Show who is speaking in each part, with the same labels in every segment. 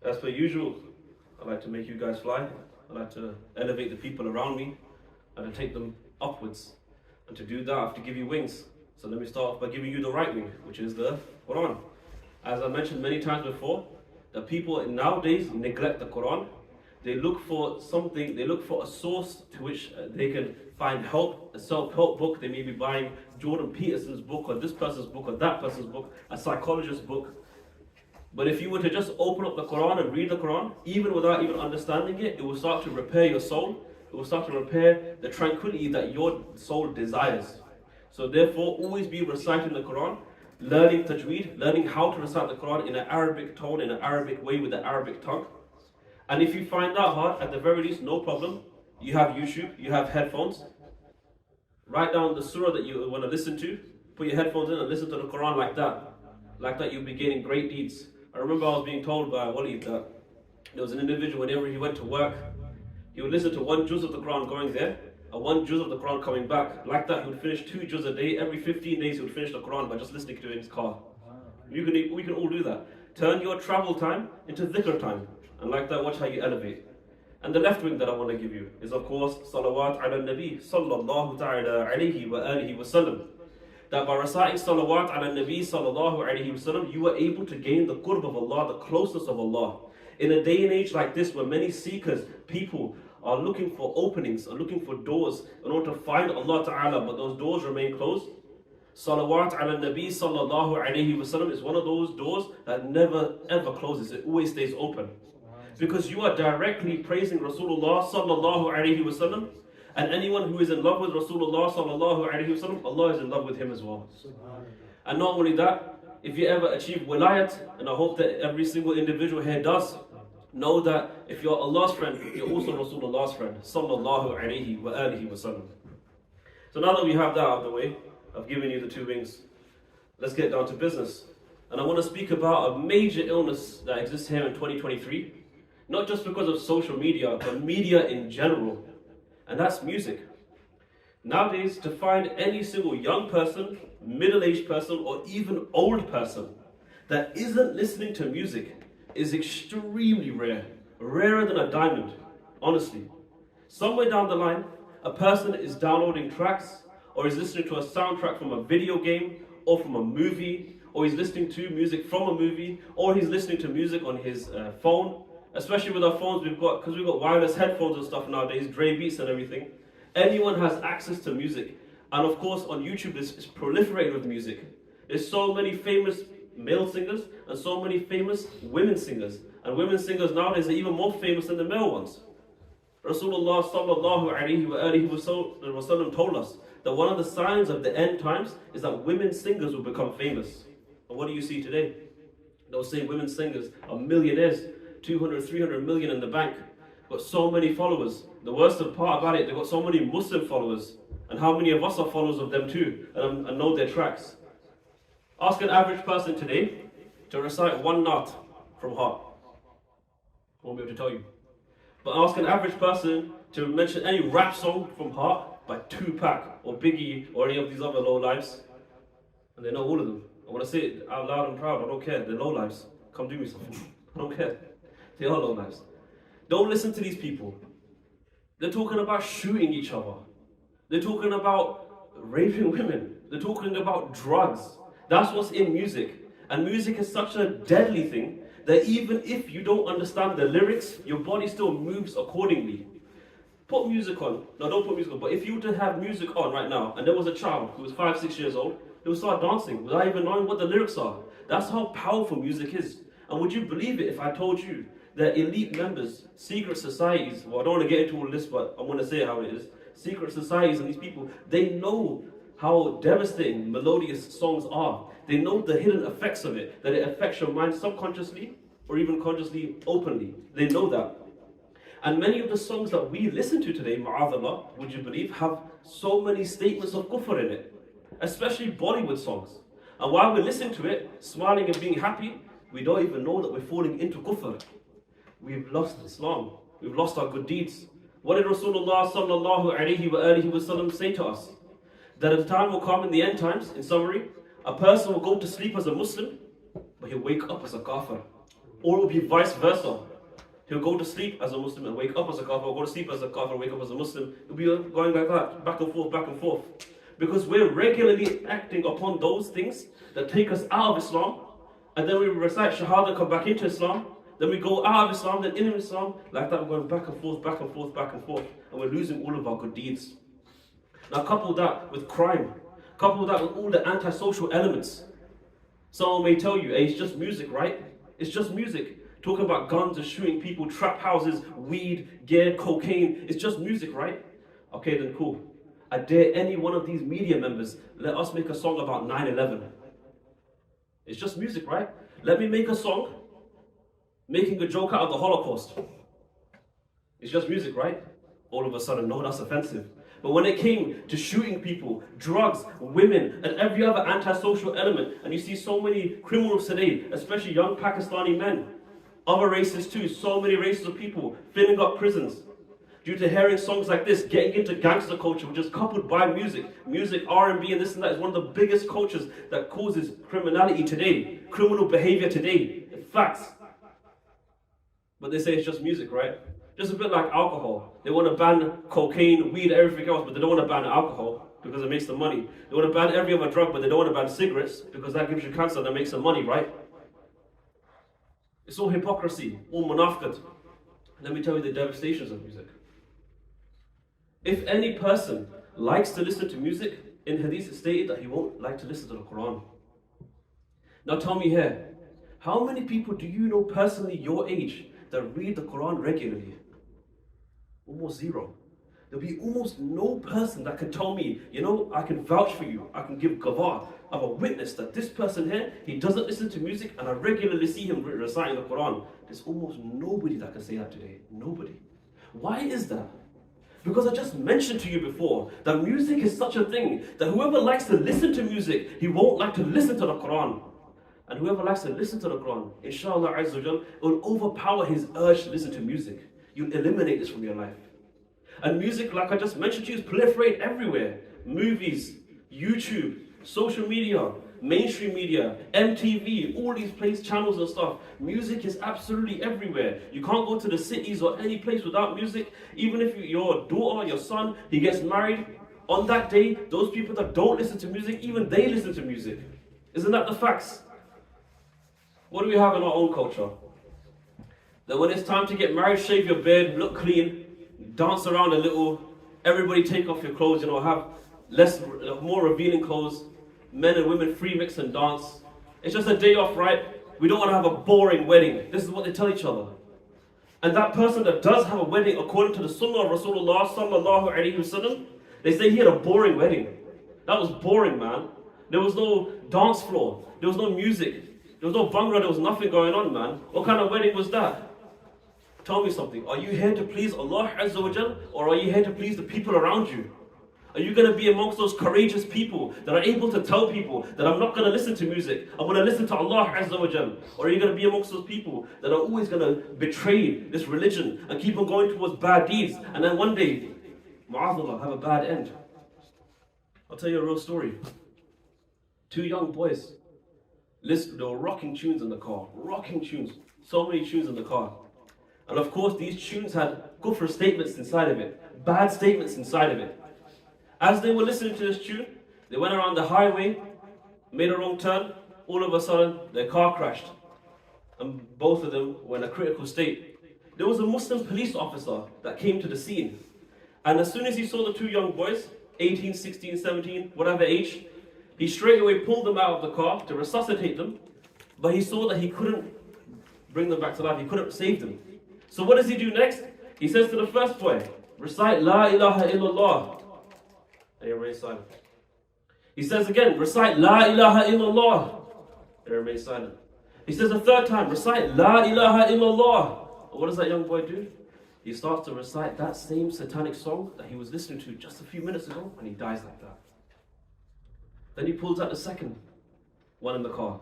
Speaker 1: As per usual, I like to make you guys fly. I like to elevate the people around me and to take them upwards. And to do that, I have to give you wings. So let me start off by giving you the right wing, which is the Quran. As I mentioned many times before, the people nowadays neglect the Quran. They look for something, they look for a source to which they can find help, a self-help book. They may be buying Jordan Peterson's book or this person's book or that person's book, a psychologist's book. But if you were to just open up the Quran and read the Quran, even without even understanding it, it will start to repair your soul. It will start to repair the tranquility that your soul desires. So therefore, always be reciting the Quran, learning tajweed, learning how to recite the Quran in an Arabic tone, in an Arabic way with the Arabic tongue. And if you find that hard, at the very least, no problem. You have YouTube, you have headphones. Write down the surah that you want to listen to. Put your headphones in and listen to the Quran like that. Like that, you'll be gaining great deeds. I remember I was being told by Wali that there was an individual, whenever he went to work, he would listen to one juz of the Quran going there, and one juz of the Quran coming back. Like that, he would finish 2 juz a day. Every 15 days, he would finish the Quran by just listening to it in his car. We can all do that. Turn your travel time into dhikr time. And like that, watch how you elevate. And the left wing that I want to give you is, of course, salawat ala nabi sallallahu ta'ala alayhi wa alihi wa sallam. That by reciting salawat ala nabi sallallahu alayhi wa sallam, you are able to gain the qurb of Allah, the closeness of Allah. In a day and age like this, where many seekers, people are looking for openings, are looking for doors in order to find Allah Ta'ala, but those doors remain closed. Salawat ala nabi sallallahu alayhi wa sallam is one of those doors that never ever closes. It always stays open. Because you are directly praising Rasulullah sallallahu alayhi wa sallam, and anyone who is in love with Rasulullah sallallahu alayhi wa sallam, Allah is in love with him as well. And not only that, if you ever achieve wilayat, and I hope that every single individual here does, know that if you're Allah's friend, you're also Rasulullah's friend sallallahu alayhi wa alihi wa sallam. So now that we have that out of the way, I've given you the 2 wings, let's get down to business. And I want to speak about a major illness that exists here in 2023. Not just because of social media, but media in general. And that's music. Nowadays, to find any single young person, middle-aged person, or even old person that isn't listening to music is extremely rare. Rarer than a diamond, honestly. Somewhere down the line, a person is downloading tracks, or is listening to a soundtrack from a video game, or from a movie, or he's listening to music from a movie, or he's listening to music on his phone. Especially with our phones, because we've got wireless headphones and stuff nowadays, Dre beats and everything. Anyone has access to music. And of course, on YouTube, it's proliferated with music. There's so many famous male singers and so many famous women singers. And women singers nowadays are even more famous than the male ones. Rasulullah sallallahu alayhi wa alihi wa sallam told us that one of the signs of the end times is that women singers will become famous. And what do you see today? Those same women singers are millionaires. 200, 300 million in the bank, got so many followers. The worst part about it, they've got so many Muslim followers. And how many of us are followers of them too, and know their tracks? Ask an average person today to recite 1 nat from heart. I won't be able to tell you. But ask an average person to mention any rap song from heart by Tupac or Biggie or any of these other low lives, and they know all of them. I want to say it out loud and proud. I don't care. They're low lives. Come do me something. I don't care. They are low lives. Don't listen to these people. They're talking about shooting each other. They're talking about raping women. They're talking about drugs. That's what's in music. And music is such a deadly thing that even if you don't understand the lyrics, your body still moves accordingly. Put music on. No, don't put music on. But if you were to have music on right now, and there was a child who was 5, 6 years old, they would start dancing without even knowing what the lyrics are. That's how powerful music is. And would you believe it if I told you that elite members, secret societies, well, I don't want to get into all this, but I'm going to say how it is. Secret societies and these people, they know how devastating melodious songs are. They know the hidden effects of it, that it affects your mind subconsciously or even consciously, openly. They know that. And many of the songs that we listen to today, ma'adallah, would you believe, have so many statements of kufr in it. Especially Bollywood songs. And while we're listening to it, smiling and being happy, we don't even know that we're falling into kufr. We've lost Islam. We've lost our good deeds. What did Rasulullah sallallahu alayhi wa alihi wa sallam say to us? That a time will come in the end times, in summary, a person will go to sleep as a Muslim, but he'll wake up as a kafir. Or it will be vice versa. He'll go to sleep as a Muslim and wake up as a kafir, or go to sleep as a kafir and wake up as a Muslim. It'll be going like that, back and forth, back and forth. Because we're regularly acting upon those things that take us out of Islam, and then we recite Shahada, come back into Islam, then we go out of Islam, then in Islam, like that we're going back and forth, back and forth, back and forth, and we're losing all of our good deeds. Now couple that with crime, couple that with all the antisocial elements. Someone may tell you, hey, it's just music, right? It's just music. Talking about guns and shooting people, trap houses, weed, gear, cocaine. It's just music, right? Okay, then cool. I dare any one of these media members, let us make a song about 9/11. It's just music, right? Let me make a song making a joke out of the Holocaust. It's just music, right? All of a sudden, no, that's offensive. But when it came to shooting people, drugs, women, and every other antisocial element, and you see so many criminals today, especially young Pakistani men, other races too, so many races of people filling up prisons due to hearing songs like this, getting into gangster culture, which is coupled by music. Music, R&B, and this and that is one of the biggest cultures that causes criminality today, criminal behavior today. It's facts. But they say it's just music, right? Just a bit like alcohol. They want to ban cocaine, weed, everything else, but they don't want to ban alcohol because it makes them money. They want to ban every other drug, but they don't want to ban cigarettes because that gives you cancer and that makes them money, right? It's all hypocrisy, all munafiqat. Let me tell you the devastations of music. If any person likes to listen to music, in hadith it's stated that he won't like to listen to the Quran. Now tell me here, how many people do you know personally your age that read the Quran regularly? Almost zero. There'll be almost no person that can tell me, you know, I can vouch for you, I can give gawar, I'm a witness that this person here, he doesn't listen to music and I regularly see him reciting the Quran. There's almost nobody that can say that today. Nobody. Why is that? Because I just mentioned to you before that music is such a thing that whoever likes to listen to music, he won't like to listen to the Quran. And whoever likes to listen to the Quran, inshallah Azza wa Jal, it will overpower his urge to listen to music. You'll eliminate this from your life. And music, like I just mentioned to you, is proliferate everywhere. Movies, YouTube, social media, mainstream media, MTV, all these channels and stuff. Music is absolutely everywhere. You can't go to the cities or any place without music. Even if your daughter, your son, he gets married, on that day, those people that don't listen to music, even they listen to music. Isn't that the facts? What do we have in our own culture? That when it's time to get married, shave your beard, look clean, dance around a little, everybody take off your clothes, you know, have more revealing clothes, men and women free mix and dance. It's just a day off, right? We don't want to have a boring wedding. This is what they tell each other. And that person that does have a wedding, according to the Sunnah of Rasulullah sallallahu alaihi wasallam, they say he had a boring wedding. That was boring, man. There was no dance floor. There was no music. There was no bhangra. There was nothing going on, man. What kind of wedding was that? Tell me something. Are you here to please Allah Azza wa Jal, or are you here to please the people around you? Are you going to be amongst those courageous people that are able to tell people that I'm not going to listen to music, I'm going to listen to Allah Azza wa Jal? Or are you going to be amongst those people that are always going to betray this religion and keep on going towards bad deeds, and then one day, ma'adallah, have a bad end? I'll tell you a real story. Two young boys, they were rocking tunes in the car, rocking tunes, so many tunes in the car. And of course these tunes had kufr statements inside of it, bad statements inside of it. As they were listening to this tune, they went around the highway, made a wrong turn, all of a sudden their car crashed. And both of them were in a critical state. There was a Muslim police officer that came to the scene. And as soon as he saw the two young boys, 18, 16, 17, whatever age, he straight away pulled them out of the car to resuscitate them. But he saw that he couldn't bring them back to life, he couldn't save them. So what does he do next? He says to the first boy, recite La ilaha illallah. And he remains silent. He says again, recite La ilaha illallah. And he remains silent. He says a third time, recite La ilaha illallah. And what does that young boy do? He starts to recite that same satanic song that he was listening to just a few minutes ago, and he dies like that. Then he pulls out the second one in the car,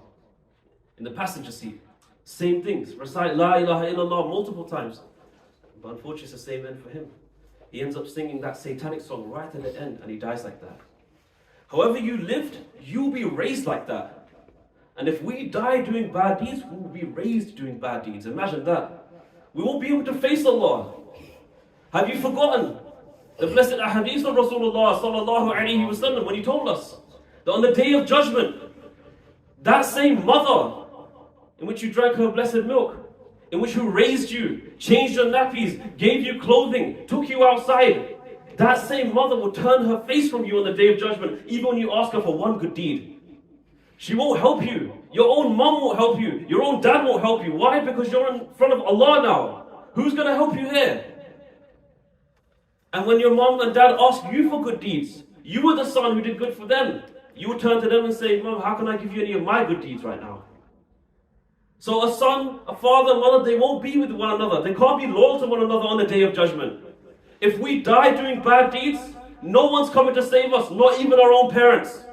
Speaker 1: in the passenger seat. Same things, recite La ilaha illallah multiple times. But unfortunately it's the same end for him. He ends up singing that satanic song right at the end, and he dies like that. However you lived, you'll be raised like that. And if we die doing bad deeds, we will be raised doing bad deeds. Imagine that. We won't be able to face Allah. Have you forgotten the blessed ahadith of Rasulullah sallallahu alaihi wasallam when he told us that on the day of judgment, that same mother in which you drank her blessed milk, in which who raised you, changed your nappies, gave you clothing, took you outside, that same mother will turn her face from you on the day of judgment, even when you ask her for one good deed. She won't help you. Your own mom won't help you. Your own dad won't help you. Why? Because you're in front of Allah now. Who's going to help you here? And when your mom and dad ask you for good deeds, you were the son who did good for them. You would turn to them and say, Mom, how can I give you any of my good deeds right now? So a son, a father, a mother, they won't be with one another. They can't be loyal to one another on the day of judgment. If we die doing bad deeds, no one's coming to save us, not even our own parents.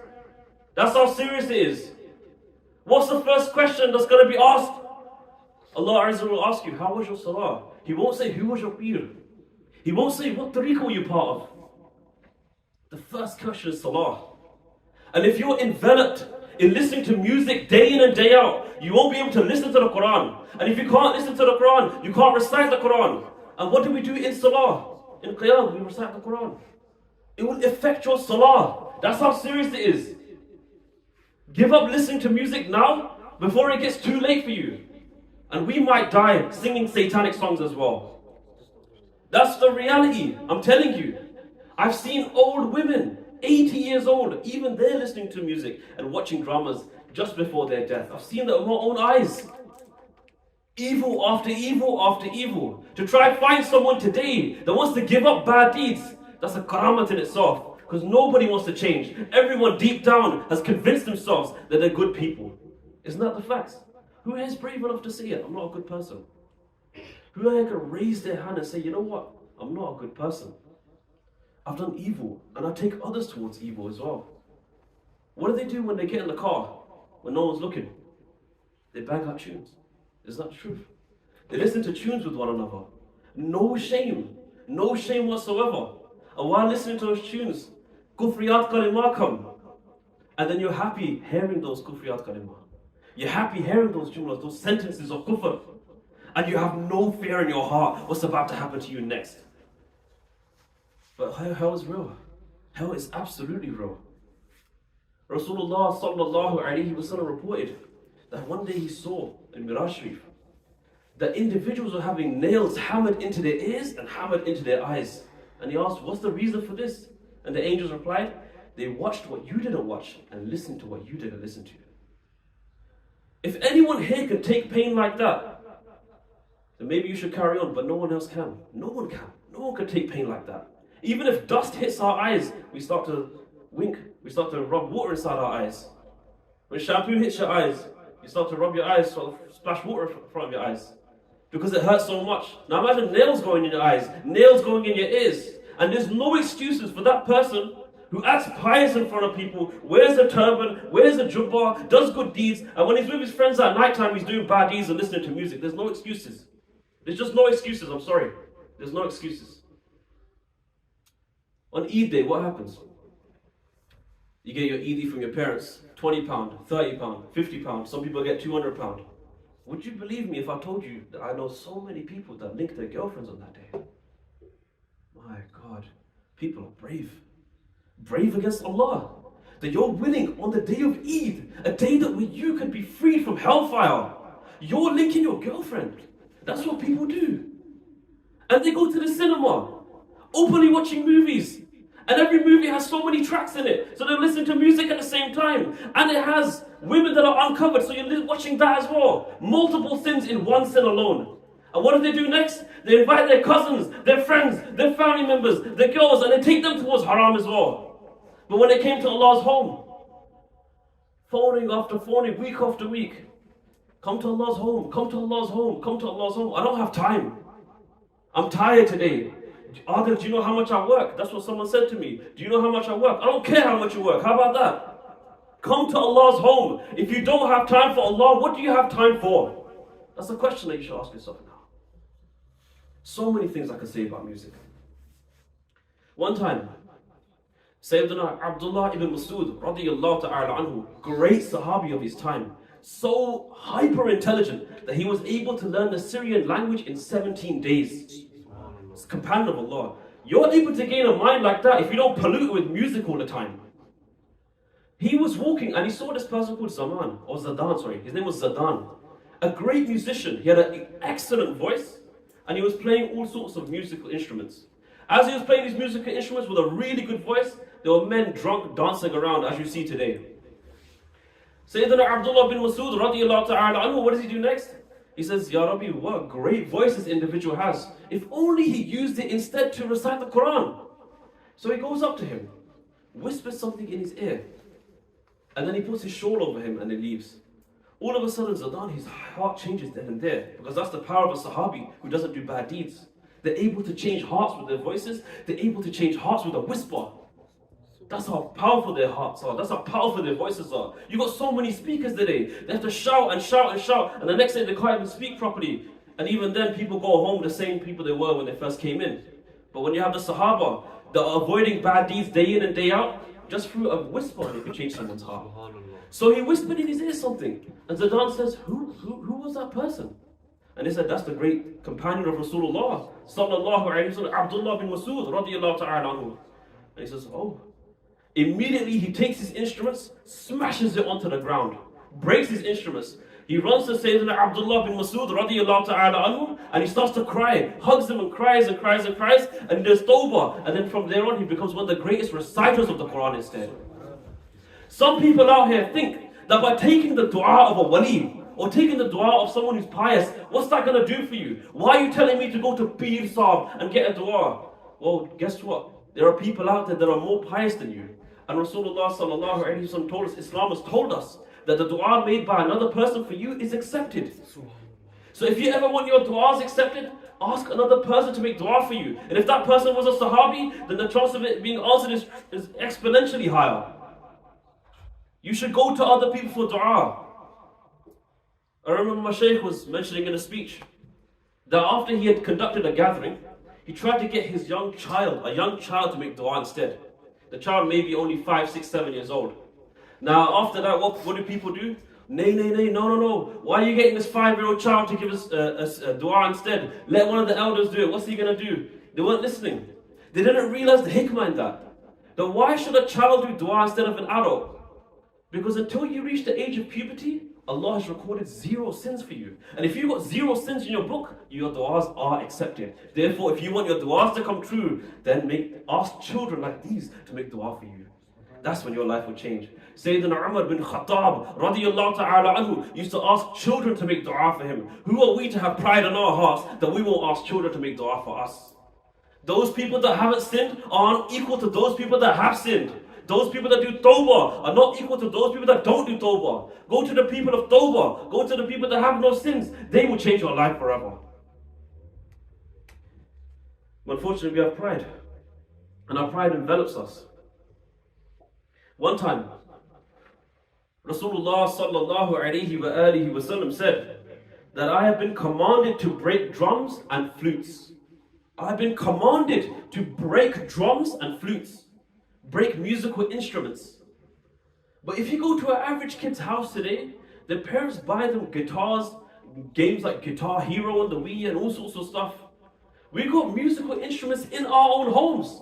Speaker 1: That's how serious it is. What's the first question that's going to be asked? Allah Azza will ask you, how was your salah? He won't say, who was your peer? He won't say, what tariqah were you part of? The first question is salah. And if you're enveloped in listening to music day in and day out, you won't be able to listen to the Quran. And if you can't listen to the Quran, you can't recite the Quran. And what do we do in salah? In qiyam, we recite the Quran. It will affect your salah. That's how serious it is. Give up listening to music now before it gets too late for you. And we might die singing satanic songs as well. That's the reality. I'm telling you. I've seen old women, 80 years old, even they're listening to music and watching dramas just before their death. I've seen that with my own eyes. Evil after evil after evil. To try and find someone today that wants to give up bad deeds, that's a karamat in itself. Because nobody wants to change. Everyone deep down has convinced themselves that they're good people. Isn't that the facts? Who is brave enough to say it? I'm not a good person. Who are going to raise their hand and say, you know what? I'm not a good person. I've done evil. And I take others towards evil as well. What do they do when they get in the car? When no one's looking? They bang out tunes. Is that the truth? They listen to tunes with one another. No shame. No shame whatsoever. And while listening to those tunes, kufriyat kalimah come. And then you're happy hearing those kufriyat kalimah. You're happy hearing those jumlas, those sentences of kufr. And you have no fear in your heart what's about to happen to you next. But hell is real. Hell is absolutely real. Rasulullah sallallahu alaihi wasallam reported that one day he saw in Miraj Sharif that individuals were having nails hammered into their ears and hammered into their eyes. And he asked, what's the reason for this? And the angels replied, they watched what you didn't watch and listened to what you didn't listen to. If anyone here can take pain like that, then maybe you should carry on, but no one else can. No one can. No one can take pain like that. Even if dust hits our eyes, we start to wink. We start to rub water inside our eyes. When shampoo hits your eyes, you start to rub your eyes, sort of splash water in front of your eyes. Because it hurts so much. Now imagine nails going in your eyes, nails going in your ears. And there's no excuses for that person who acts pious in front of people, wears a turban, wears a jubbah, does good deeds, and when he's with his friends at night time, he's doing bad deeds and listening to music. There's no excuses. There's just no excuses, I'm sorry. There's no excuses. On Eid day, what happens? You get your Eid from your parents, £20, £30, £50, some people get £200. Would you believe me if I told you that I know so many people that link their girlfriends on that day? My God, people are brave. Brave against Allah. That you're willing on the day of Eid, a day that where you can be freed from hellfire, you're linking your girlfriend. That's what people do. And they go to the cinema, openly watching movies. And every movie has so many tracks in it. So they listen to music at the same time. And it has women that are uncovered, so you're watching that as well. Multiple sins in one sin alone. And what do they do next? They invite their cousins, their friends, their family members, their girls, and they take them towards haram as well. But when it came to Allah's home, phoning after phoning, week after week, come to Allah's home, come to Allah's home, come to Allah's home. I don't have time. I'm tired today. Adil, do you know how much I work? That's what someone said to me. Do you know how much I work? I don't care how much you work. How about that? Come to Allah's home. If you don't have time for Allah, what do you have time for? That's the question that you should ask yourself now. So many things I could say about music. One time, Sayyidina Abdullah ibn Mas'ud radiyallahu ta'ala anhu, great sahabi of his time, so hyper intelligent that he was able to learn the Syrian language in 17 days. It's a companion of Allah. You're able to gain a mind like that if you don't pollute it with music all the time. He was walking and he saw this person called Zadan, sorry. His name was Zadan. A great musician. He had an excellent voice and he was playing all sorts of musical instruments. As he was playing these musical instruments with a really good voice, there were men drunk dancing around as you see today. Sayyidina Abdullah bin Masud radiyallahu ta'ala anhu, what does he do next? He says, Ya Rabbi, what a great voice this individual has. If only he used it instead to recite the Quran. So he goes up to him, whispers something in his ear, and then he puts his shawl over him and he leaves. All of a sudden, Zadan, his heart changes then and there, because that's the power of a Sahabi who doesn't do bad deeds. They're able to change hearts with their voices. They're able to change hearts with a whisper. That's how powerful their hearts are. That's how powerful their voices are. You've got so many speakers today. They have to shout and shout and shout, and the next day they can't even speak properly. And even then, people go home the same people they were when they first came in. But when you have the Sahaba that are avoiding bad deeds day in and day out, just through a whisper, they can change someone's heart. So he whispered in his ear something, and Zadan says, who was that person? And they said, that's the great companion of Rasulullah, sallallahu alayhi wa sallam, Abdullah bin Masud, radiyallahu ta'ala anhu. And he says, oh. Immediately he takes his instruments, smashes it onto the ground, breaks his instruments. He runs to Sayyidina Abdullah bin Masud, radiyallahu ta'ala anhu, and he starts to cry, hugs him and cries and cries and cries, and there's tawbah. And then from there on, he becomes one of the greatest reciters of the Quran instead. Some people out here think that by taking the dua of a wali, or taking the dua of someone who's pious, what's that going to do for you? Why are you telling me to go to Pir Sahib and get a dua? Well, guess what? There are people out there that are more pious than you. And Rasulullah sallallahu alayhi wa sallam told us, Islam has told us, that the dua made by another person for you is accepted. So if you ever want your duas accepted, ask another person to make dua for you. And if that person was a Sahabi, then the chance of it being answered is exponentially higher. You should go to other people for dua. I remember my shaykh was mentioning in a speech that after he had conducted a gathering, he tried to get his a young child to make dua instead. The child may be only 5, 6, 7 years old. Now after that, what do people do? Nay, no. Why are you getting this 5-year-old child to give us a dua instead? Let one of the elders do it. What's he going to do? They weren't listening. They didn't realize the hikmah in that. Then why should a child do dua instead of an adult? Because until you reach the age of puberty, Allah has recorded 0 sins for you. And if you've got 0 sins in your book, your du'as are accepted. Therefore, if you want your du'as to come true, then ask children like these to make du'a for you. That's when your life will change. Sayyidina Umar bin Khattab radiyallahu ta'ala anhu used to ask children to make du'a for him. Who are we to have pride in our hearts that we won't ask children to make du'a for us? Those people that haven't sinned aren't equal to those people that have sinned. Those people that do tawbah are not equal to those people that don't do tawbah. Go to the people of tawbah. Go to the people that have no sins. They will change your life forever. Unfortunately, we have pride. And our pride envelops us. One time, Rasulullah sallallahu alayhi wa alihi wa sallam said that I have been commanded to break drums and flutes. I have been commanded to break drums and flutes. Break musical instruments. But if you go to an average kid's house today, their parents buy them guitars, games like Guitar Hero and the Wii and all sorts of stuff. We've got musical instruments in our own homes.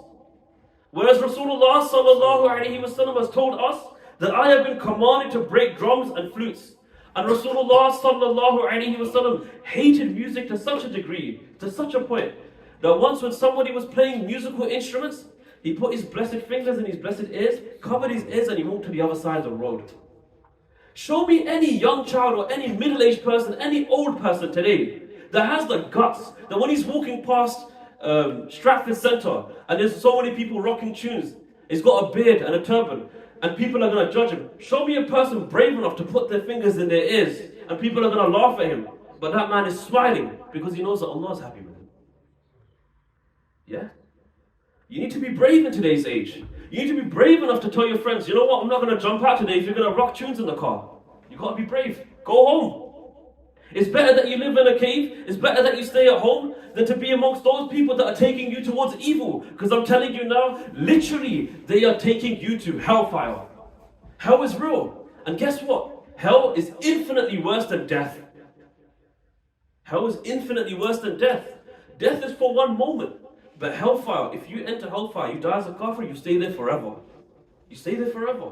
Speaker 1: Whereas Rasulullah sallallahu alayhi wa sallam has told us that I have been commanded to break drums and flutes. And Rasulullah sallallahu alayhi wa sallam hated music to such a degree, to such a point, that once when somebody was playing musical instruments, he put his blessed fingers in his blessed ears, covered his ears, and he walked to the other side of the road. Show me any young child or any middle-aged person, any old person today that has the guts, that when he's walking past Stratford Centre and there's so many people rocking tunes, he's got a beard and a turban, and people are going to judge him. Show me a person brave enough to put their fingers in their ears, and people are going to laugh at him. But that man is smiling because he knows that Allah is happy with him. Yeah? You need to be brave in today's age. You need to be brave enough to tell your friends, you know what, I'm not going to jump out today if you're going to rock tunes in the car. You've got to be brave. Go home. It's better that you live in a cave, it's better that you stay at home than to be amongst those people that are taking you towards evil. Because I'm telling you now, literally, they are taking you to hellfire. Hell is real. And guess what? Hell is infinitely worse than death. Hell is infinitely worse than death. Death is for one moment. But hellfire, if you enter hellfire, you die as a kafir, you stay there forever. You stay there forever.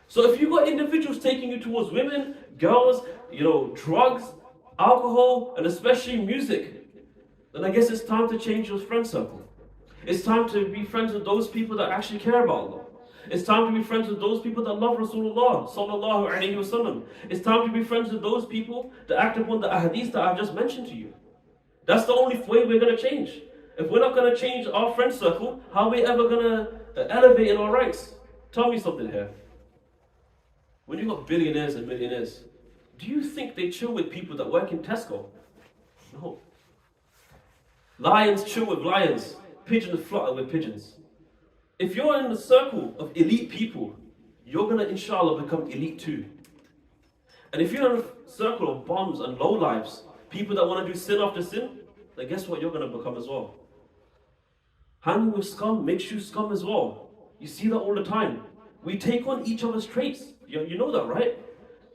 Speaker 1: So if you've got individuals taking you towards women, girls, drugs, alcohol, and especially music, then I guess it's time to change your friend circle. It's time to be friends with those people that actually care about Allah. It's time to be friends with those people that love Rasulullah sallallahu alaihi wasallam. It's time to be friends with those people that act upon the ahadith that I've just mentioned to you. That's the only way we're going to change. If we're not going to change our friend circle, how are we ever going to elevate in our ranks? Tell me something here. When you've got billionaires and millionaires, do you think they chill with people that work in Tesco? No. Lions chill with lions. Pigeons flutter with pigeons. If you're in the circle of elite people, you're going to, inshallah, become elite too. And if you're in a circle of bombs and lowlives, people that want to do sin after sin, then guess what you're going to become as well? Hanging with scum makes you scum as well. You see that all the time. We take on each other's traits. You know that, right?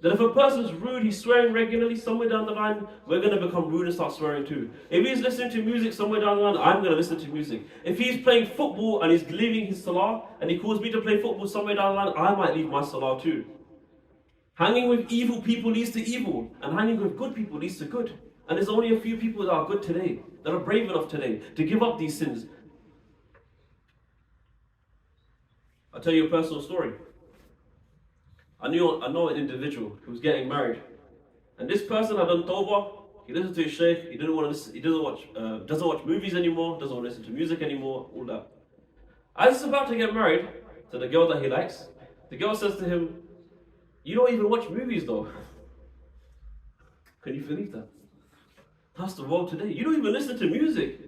Speaker 1: That if a person's rude, he's swearing regularly, somewhere down the line, we're going to become rude and start swearing too. If he's listening to music somewhere down the line, I'm going to listen to music. If he's playing football and he's leaving his salah, and he calls me to play football somewhere down the line, I might leave my salah too. Hanging with evil people leads to evil, and hanging with good people leads to good. And there's only a few people that are good today, that are brave enough today to give up these sins. I'll tell you a personal story. I know an individual who was getting married, and this person had done tawbah. He listened to his sheikh. He didn't want to listen. He doesn't watch movies anymore. Doesn't want to listen to music anymore. All that. As he's about to get married to the girl that he likes, the girl says to him, "You don't even watch movies, though." Can you believe that? That's the world today. You don't even listen to music.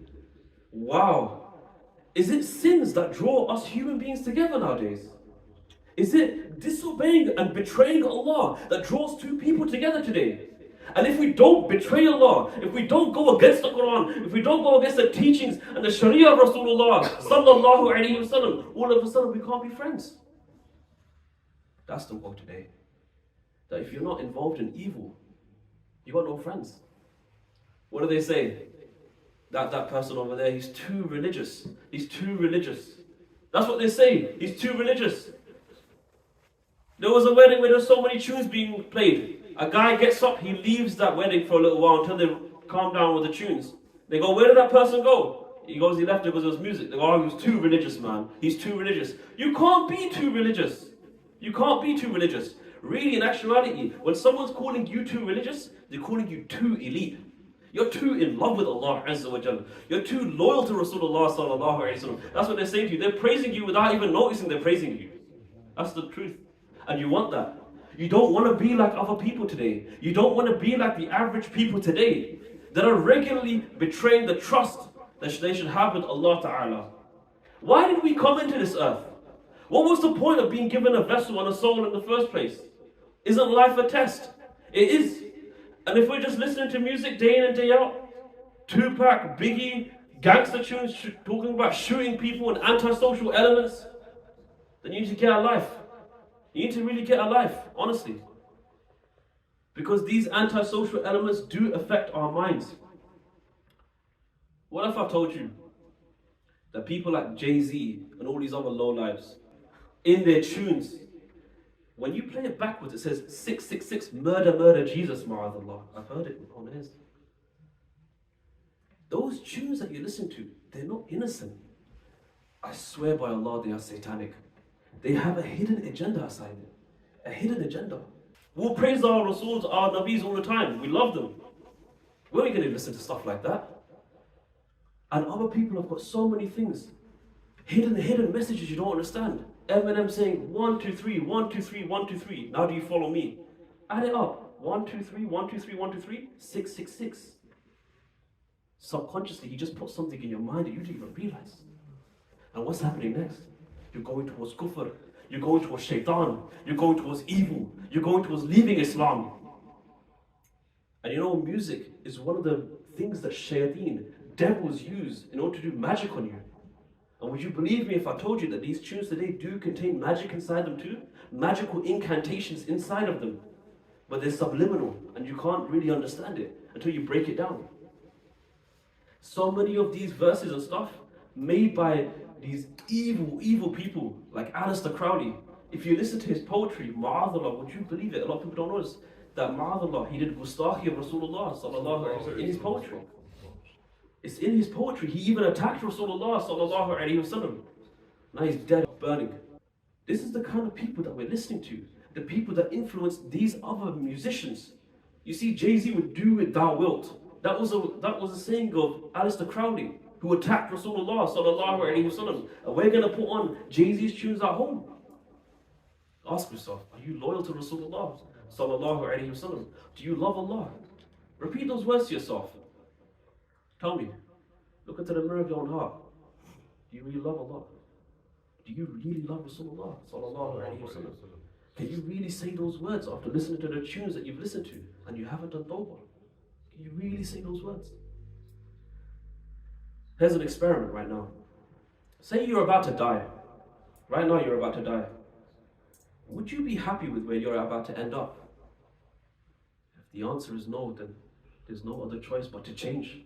Speaker 1: Wow. Is it sins that draw us human beings together nowadays? Is it disobeying and betraying Allah that draws two people together today? And if we don't betray Allah, if we don't go against the Quran, if we don't go against the teachings and the Sharia of Rasulullah sallallahu alaihi wasallam, all of a sudden we can't be friends. That's the world today. That if you're not involved in evil, you got no friends. What do they say? That person over there, he's too religious. He's too religious. That's what they say. He's too religious. There was a wedding where there were so many tunes being played. A guy gets up, he leaves that wedding for a little while until they calm down with the tunes. They go, "Where did that person go?" He goes, "He left because there was music." They go, "Oh, he was too religious, man. He's too religious." You can't be too religious. You can't be too religious. Really, in actuality, when someone's calling you too religious, they're calling you too elite. You're too in love with Allah Azza wa Jalla. You're too loyal to Rasulullah sallallahu alaihi wasallam. That's what they're saying to you. They're praising you without even noticing they're praising you. That's the truth. And you want that. You don't want to be like other people today. You don't want to be like the average people today that are regularly betraying the trust that they should have with Allah Ta'ala. Why did we come into this earth? What was the point of being given a vessel and a soul in the first place? Isn't life a test? It is. And if we're just listening to music day in and day out, Tupac, Biggie, gangster tunes talking about shooting people and antisocial elements, then you need to get a life. You need to really get a life, honestly. Because these antisocial elements do affect our minds. What if I told you that people like Jay-Z and all these other lowlives, in their tunes, when you play it backwards, it says 666, murder, murder, Jesus, ma'adallah. I've heard it on his. Those tunes that you listen to, they're not innocent. I swear by Allah, they are satanic. They have a hidden agenda aside it. A hidden agenda. We'll praise our Rasuls, our Nabis all the time. We love them. We're not going to listen to stuff like that. And other people have got so many things. Hidden messages you don't understand. Eminem saying 1, 2, 3, 1, 2, 3, 1, 2, 3. Now do you follow me? Add it up. 1, 2, 3, 1, 2, 3, 1, 2, 3, 6, 6, 6. Subconsciously, he just put something in your mind that you didn't even realize. And what's happening next? You're going towards kufr. You're going towards shaitan. You're going towards evil. You're going towards leaving Islam. And you know, music is one of the things that shayateen, devils, use in order to do magic on you. And would you believe me if I told you that these tunes today do contain magic inside them too? Magical incantations inside of them. but they're subliminal, and you can't really understand it until you break it down. So many of these verses and stuff made by these evil people like Aleister Crowley. If you listen to his poetry, ma'adallah, would you believe it? A lot of people don't know this, that ma'adallah, he did Gustahi of Rasulullah sallallahu alaihi wasallam in his poetry. It's in his poetry. He even attacked Rasulullah sallallahu alaihi wasallam. Now he's dead, burning. This is the kind of people that we're listening to. The people that influence these other musicians. You see, Jay-Z would do it, thou wilt. That was a saying of Aleister Crowley, who attacked Rasulullah sallallahu alaihi wasallam. And we're going to put on Jay-Z's tunes at home. Ask yourself, are you loyal to Rasulullah sallallahu alaihi wasallam? Do you love Allah? Repeat those words to yourself. Tell me, look into the mirror of your own heart. Do you really love Allah? Do you really love Rasulullah sallallahu alaihi wasallam? Can you really say those words after listening to the tunes that you've listened to and you haven't done tawbah? Can you really say those words? Here's an experiment right now. Say you're about to die. Right now you're about to die. Would you be happy with where you're about to end up? If the answer is no, then there's no other choice but to change.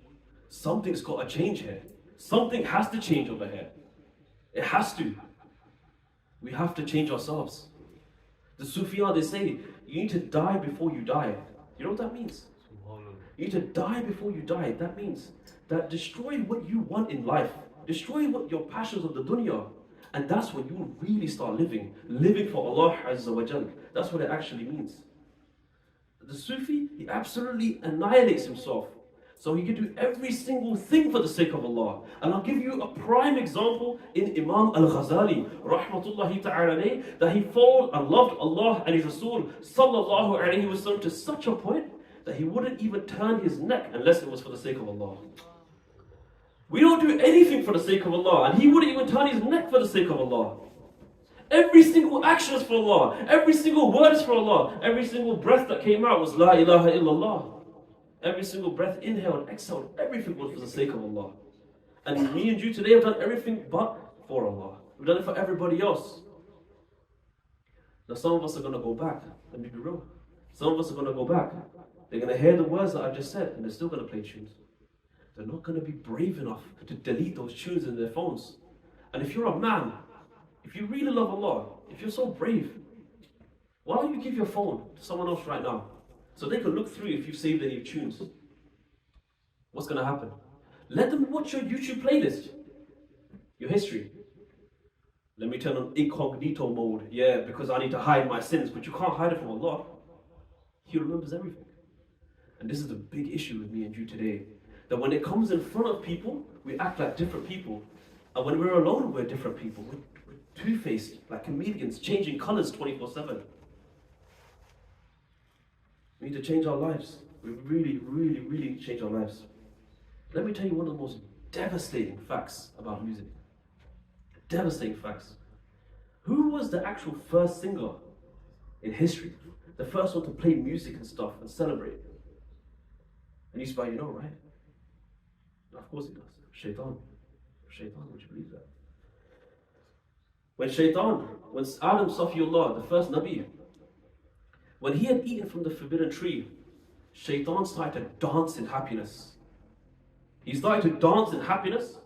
Speaker 1: Something's got to change here. Something has to change over here. It has to. We have to change ourselves. The Sufiyah, they say, you need to die before you die. You know what that means? You need to die before you die. That means that destroy what you want in life. Destroy what your passions of the dunya. And that's when you will really start living. Living for Allah Azza wa Jal. That's what it actually means. The Sufi, he absolutely annihilates himself. So he can do every single thing for the sake of Allah. And I'll give you a prime example in Imam al-Ghazali, rahmatullahi ta'ala alayhi, that he followed and loved Allah and His Rasul, sallallahu alayhi wa sallam, to such a point that he wouldn't even turn his neck unless it was for the sake of Allah. We don't do anything for the sake of Allah, and he wouldn't even turn his neck for the sake of Allah. Every single action is for Allah. Every single word is for Allah. Every single breath that came out was La ilaha illallah. Every single breath inhaled, exhaled, everything was for the sake of Allah. And me and you today have done everything but for Allah. We've done it for everybody else. Now some of us are going to go back. Let me be real. Some of us are going to go back. They're going to hear the words that I just said, and they're still going to play tunes. They're not going to be brave enough to delete those tunes in their phones. And if you're a man, if you really love Allah, if you're so brave, why don't you give your phone to someone else right now? So they can look through if you've saved any tunes. What's going to happen? Let them watch your YouTube playlist, your history. Let me turn on incognito mode. Yeah, because I need to hide my sins, but you can't hide it from Allah. He remembers everything. And this is the big issue with me and you today. That when it comes in front of people, we act like different people. And when we're alone, we're different people. We're two-faced, like comedians, changing colors 24/7. We need to change our lives. We really need to change our lives. Let me tell you one of the most devastating facts about music. Devastating facts. Who was the actual first singer in history? The first one to play music and stuff and celebrate? And you know, right? Of course he does. Shaitan. Shaitan, would you believe that? When Adam Safiyullah, the first Nabi, when he had eaten from the forbidden tree, Shaitan started to dance in happiness. He started to dance in happiness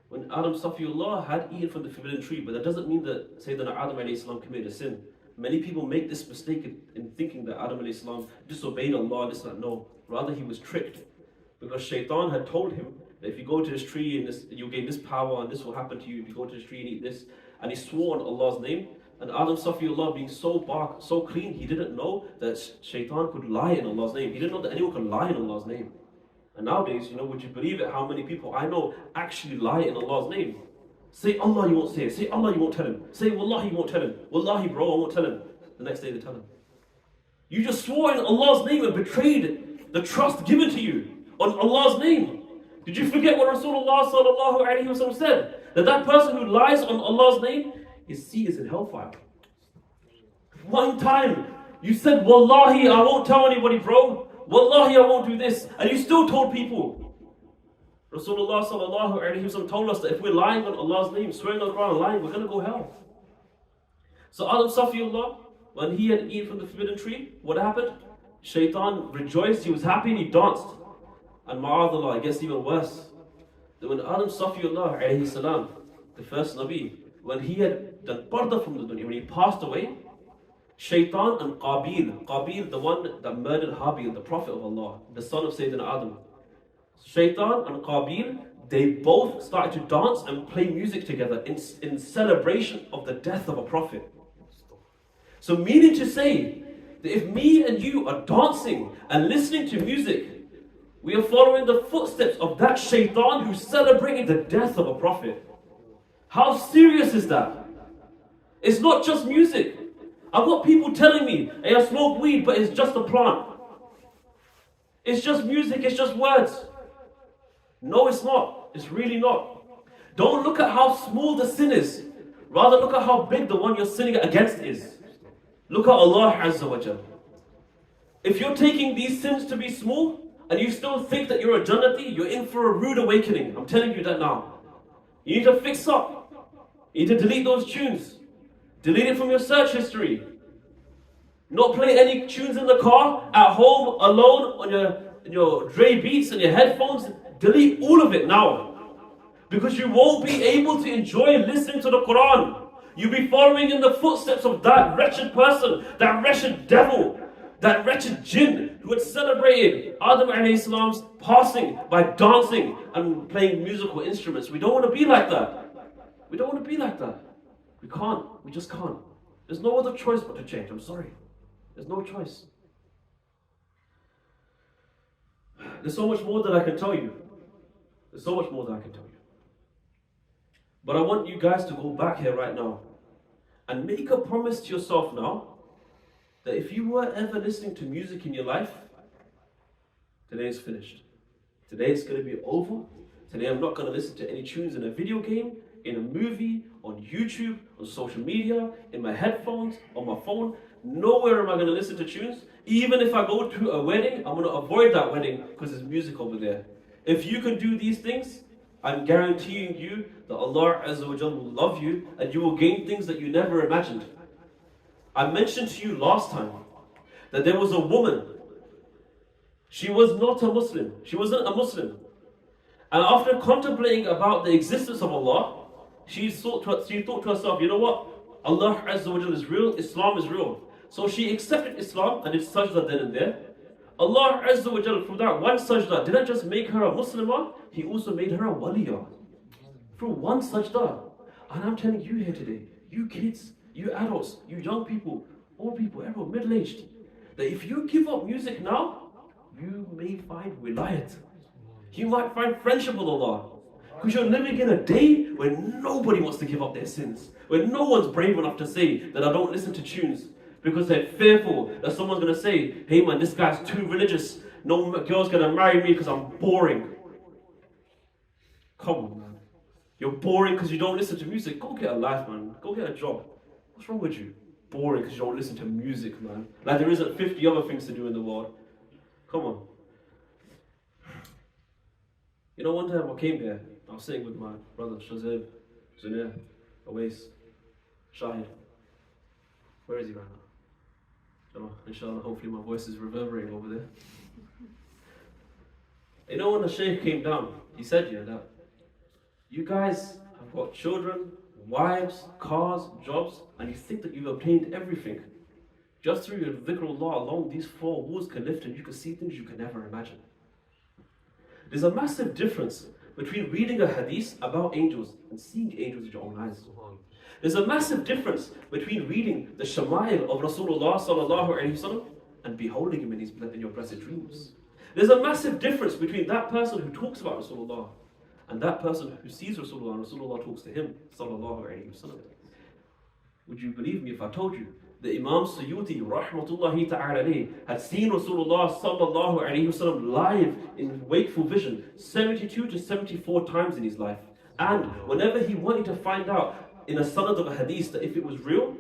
Speaker 1: when Adam Safiyullah had eaten from the forbidden tree. But that doesn't mean that Sayyidina Adam alayhi salam committed a sin. Many people make this mistake in thinking that Adam alayhi salam disobeyed Allah, this and that. No, rather he was tricked. Because Shaitan had told him that if you go to this tree and you'll gain this power and this will happen to you if you go to this tree and eat this. And he swore on Allah's name. And Adam Safiyullah being so dark, so clean, he didn't know that Shaitan could lie in Allah's name. He didn't know that anyone could lie in Allah's name. And nowadays, would you believe it, how many people I know actually lie in Allah's name? Say Allah, you won't say it. Say Allah, you won't tell him. Say Wallahi, you won't tell him. Wallahi, bro, I won't tell him. The next day they tell him. You just swore in Allah's name and betrayed the trust given to you on Allah's name. Did you forget what Rasulullah sallallahu alaihi wasallam said? That person who lies on Allah's name, his seat is in hellfire. One time, you said, Wallahi, I won't tell anybody, bro. Wallahi, I won't do this. And you still told people. Rasulullah sallallahu alaihi wasallam told us that if we're lying on Allah's name, swearing on the Quran and lying, we're going to go hell. So Adam Safiyullah, when he had eaten from the forbidden tree, what happened? Shaitan rejoiced, he was happy, and he danced. And ma'adallah, it gets even worse. That when Adam Safiyullah alayhi salam, the first Nabi, when he had done parda from the dunya, when he passed away, Shaitan and Qabil, the one that murdered Habil, the Prophet of Allah, the son of Sayyidina Adam. Shaitan and Qabil, they both started to dance and play music together in celebration of the death of a Prophet. So meaning to say, that if me and you are dancing and listening to music, we are following the footsteps of that Shaitan who celebrated the death of a Prophet. How serious is that? It's not just music. I've got people telling me, hey, I smoke weed, but it's just a plant. It's just music, it's just words. No, it's not. It's really not. Don't look at how small the sin is. Rather look at how big the one you're sinning against is. Look at Allah Azza wa Jal. If you're taking these sins to be small, and you still think that you're a Jannati, you're in for a rude awakening. I'm telling you that now. You need to fix up. You need to delete those tunes. Delete it from your search history. Not play any tunes in the car, at home, alone, on your Dre beats and your headphones. Delete all of it now. Because you won't be able to enjoy listening to the Quran. You'll be following in the footsteps of that wretched person, that wretched devil, that wretched jinn who had celebrated Adam alayhi salam's passing by dancing and playing musical instruments. We don't want to be like that. We don't want to be like that. We can't. We just can't. There's no other choice but to change. I'm sorry. There's no choice. There's so much more that I can tell you. There's so much more that I can tell you. But I want you guys to go back here right now and make a promise to yourself now that if you were ever listening to music in your life, today is finished. Today it's going to be over. Today I'm not going to listen to any tunes in a video game, in a movie, on YouTube, on social media, in my headphones, on my phone. Nowhere am I going to listen to tunes. Even if I go to a wedding, I'm going to avoid that wedding because there's music over there. If you can do these things, I'm guaranteeing you that Allah Azza wa Jal will love you and you will gain things that you never imagined. I mentioned to you last time that there was a woman. She was not a Muslim. She wasn't a Muslim. And after contemplating about the existence of Allah, she thought to herself, you know what? Allah Azza wa Jal is real, Islam is real. So she accepted Islam and did sajda then and there. Allah Azza wa Jal, from that one sajda, didn't just make her a Muslimah, He also made her a waliyah. Through one sajda. And I'm telling you here today, you kids, you adults, you young people, old people, everyone, middle-aged, that if you give up music now, you may find wilayat. You might find friendship with Allah. Because you're living in a day where nobody wants to give up their sins. Where no one's brave enough to say that I don't listen to tunes. Because they're fearful that someone's going to say, hey man, this guy's too religious. No girl's going to marry me because I'm boring. Come on, man. You're boring because you don't listen to music. Go get a life, man. Go get a job. What's wrong with you? Boring because you don't listen to music, man. Like there isn't 50 other things to do in the world. Come on. You know, one time I came here, I was sitting with my brother Shazib, Zunair, Awais, Shahid. Where is he right now? Inshallah, hopefully my voice is reverberating over there. You know, when the Shaykh came down, he said, yeah, that you guys have got children, wives, cars, jobs, and you think that you've obtained everything. Just through your dhikrullah alone, these four walls can lift and you can see things you can never imagine. There's a massive difference between reading a hadith about angels and seeing angels with your own eyes. There's a massive difference between reading the shama'il of Rasulullah sallallahu alaihi wasallam and beholding him in your blessed dreams. There's a massive difference between that person who talks about Rasulullah and that person who sees Rasulullah and Rasulullah talks to him sallallahu alaihi wasallam. Would you believe me if I told you that Imam Suyuti rahmatullahi ta'ala alayhi had seen Rasulullah sallallahu alaihi wasallam live in wakeful vision 72 to 74 times in his life, and whenever he wanted to find out in a sanad of a hadith that if it was real,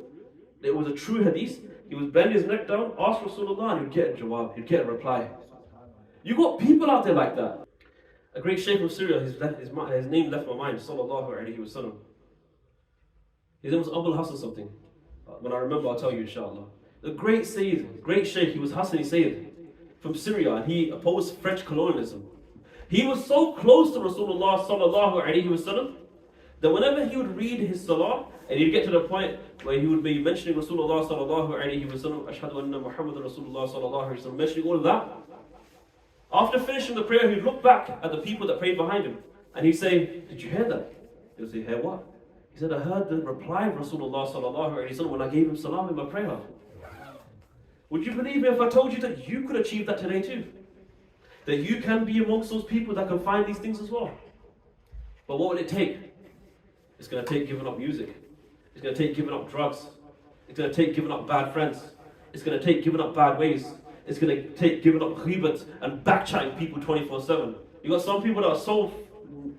Speaker 1: that it was a true hadith, he would bend his neck down, ask Rasulullah, and he'd get a jawab, he'd get a reply. You got people out there like that. A great Shaykh of Syria, his name left my mind, sallallahu alaihi wasallam. His name was Abul Hassan something. When I remember, I'll tell you inshallah. The great Sayyid, great Shaykh, he was Hassani Sayyid. from Syria, and he opposed French colonialism. He was so close to Rasulullah sallallahu alaihi wasallam that whenever he would read his salah, and he'd get to the point where he would be mentioning Rasulullah sallallahu alaihi wasallam, Ashhadu anna Muhammadan Rasulullah sallallahu alaihi wasallam, mentioning all of that. After finishing the prayer, he'd look back at the people that prayed behind him, and he'd say, "Did you hear that?" He'd say, "Hear what?" He said, "I heard the reply of Rasulullah sallallahu alaihi wasallam when I gave him salam in my prayer." Would you believe me if I told you that you could achieve that today too? That you can be amongst those people that can find these things as well. But what will it take? It's going to take giving up music. It's going to take giving up drugs. It's going to take giving up bad friends. It's going to take giving up bad ways. It's going to take giving up ghibat and backchatting people 24/7. You got some people that are so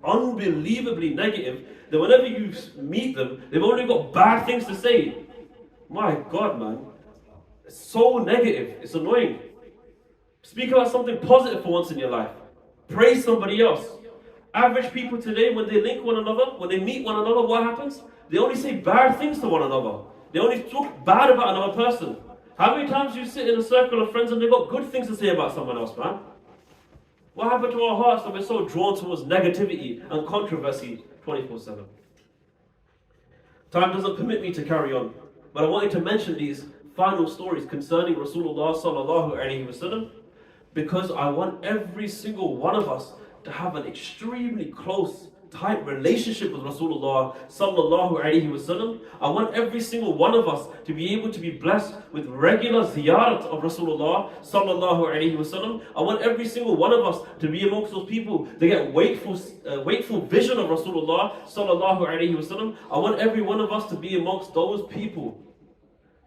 Speaker 1: unbelievably negative that whenever you meet them, they've only got bad things to say. My God, man. It's so negative. It's annoying. Speak about something positive for once in your life. Praise somebody else. Average people today, when they link one another, when they meet one another, what happens? They only say bad things to one another. They only talk bad about another person. How many times do you sit in a circle of friends and they've got good things to say about someone else, man? What happened to our hearts that we're so drawn towards negativity and controversy 24/7? Time doesn't permit me to carry on, but I wanted to mention these final stories concerning Rasulullah sallallahu alaihi wasallam because I want every single one of us to have an extremely close, tight relationship with Rasulullah sallallahu alaihi wasallam. I want every single one of us to be able to be blessed with regular ziyarat of Rasulullah sallallahu alaihi wasallam. I want every single one of us to be amongst those people that get wakeful vision of Rasulullah sallallahu alaihi wasallam. I want every one of us to be amongst those people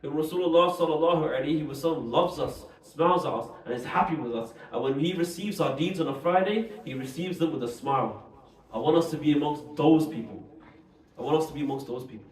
Speaker 1: who Rasulullah sallallahu alaihi wasallam loves us, smiles at us, and is happy with us. And when he receives our deeds on a Friday, he receives them with a smile. I want us to be amongst those people. I want us to be amongst those people.